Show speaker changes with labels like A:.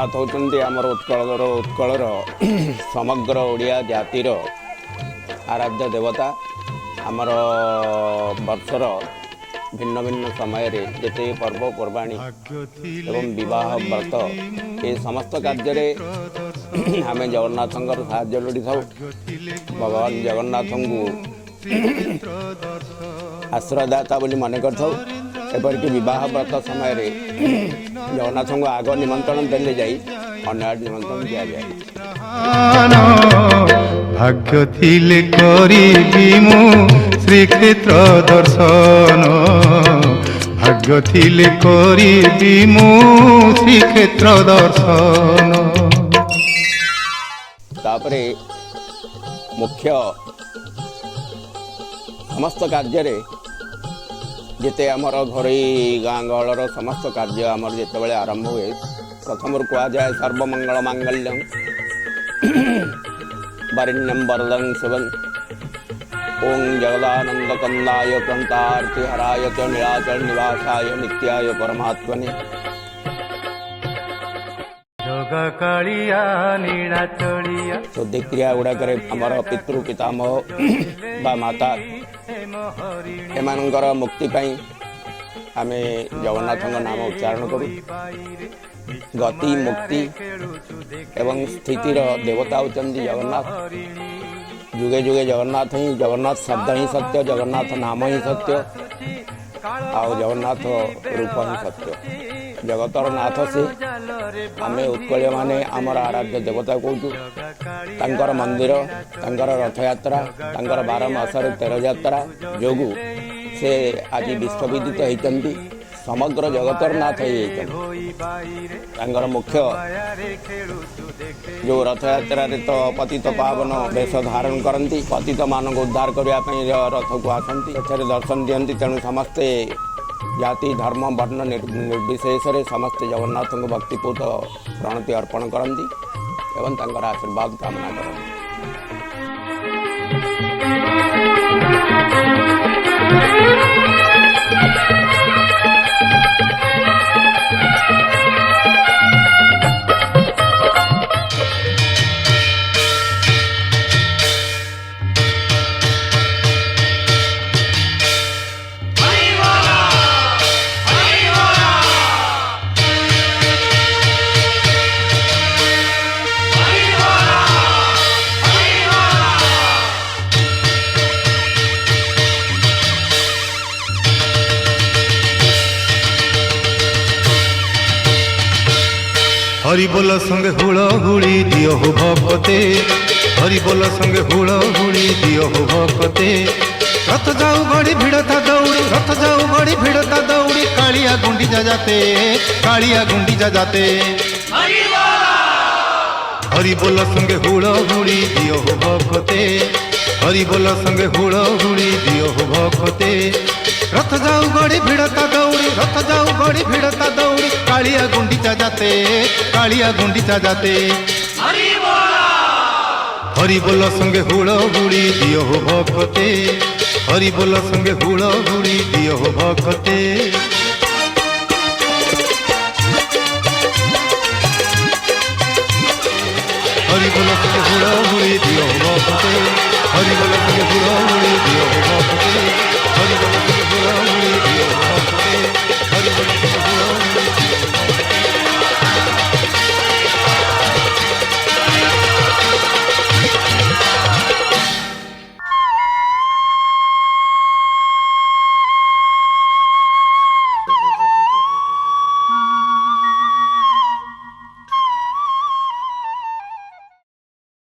A: जगन्नाथ होचंदी आमर उत्कलर समग्र ओडिया जातिर आराध्य देवता। आमर वर्षर भिन्न भिन्न समय जिते पर्वपर्वाणी एवं विवाह व्रत ये समस्त कार्य आम जगन्नाथ साहाय्य लोड़ी था। भगवान जगन्नाथ को आश्रयदाता बोली मन कर एपरिक बह व्रत समय जगन्नाथ को आग निमंत्रण देले जाई अन्य निमंत्रण दिया जाए।
B: भाग्य थिले करिबी मु श्रीक्षेत्र दर्शन, भाग्य थिले करिबी मु श्रीक्षेत्र दर्शन।
A: तापरे मुख्य समस्त कार्य जिते आमर घर गाँ गहलर समस्त कार्य आमर जिते आरंभ हुए प्रथम कह जाए सर्वमंगल मांगल्यम वरिण्यम वरदं शिवं ओं जगदानंद कंदाय कंतार्ति हराय च नीलाचल निवासाय नित्याय परमात्मने। शुद्धि क्रिया गुड़ाक आमर पितृ पितामह बा माता एमानंकर मुक्ति पाई आमे जगन्नाथ नाम उच्चारण करूँ। गति मुक्ति एवं स्थितिर देवता होचंदी जगन्नाथ। जुगे जुगे जगन्नाथ ही जगन्नाथ शब्द ही सत्य, जगन्नाथ नाम ही सत्य और जगन्नाथ रूप ही सत्य। जगतर नाथ से आम उत्कल माने आमर आराध्य देवता कहूँ। मंदिर रथ यात्रा 12 मासर 13 यात्रा जोगु से आज विश्वविदित होती समग्र जगतर नाथ होती। मुख्य जो रथ यात्रा तो पतित पावन वेश धारण करती पतित मान उद्धार करने रथ को आसती दर्शन दियंती। तेणु समस्ते जाति धर्म वर्ण निर्विशेष समस्ते जगन्नाथ को भक्तिपूत प्रणति अर्पण करती एवं तांकर आशीर्वाद कामना करती।
B: हरि बोल संगे हुड़ हुड़ी दियो हो भक्ते, हरि बोल संगे हुड़ हुड़ी दियो हो भक्ते। रथ जाऊ गड़ी भिड़ता दौड़ी, रथ जाऊ गड़ी भिड़ता दौड़ी, कालिया गुंडीचा जाते, कालिया गुंडीचा जाते। हरि बोल संगे हुड़ हुड़ी दियो हो भक्ते, हरि बोल संगे हुड़ हुड़ी दियो हो भक्ते। रथ जाऊ गड़ी भिड़ता दौड़ी, रथ जाऊ गड़ी भिड़ता दौड़ी, कालिया गुंडीचा जाते, कालिया गुंडीचा जाते। हरि बोल संगे हुड़ हुड़ी दियो हो भक्ते, हरि बोल संगे हुड़ हुड़ी दियो हो भक्ते। हरि बोल संगे हुड़ हुड़ी दियो हो भक्ते, हरि बोल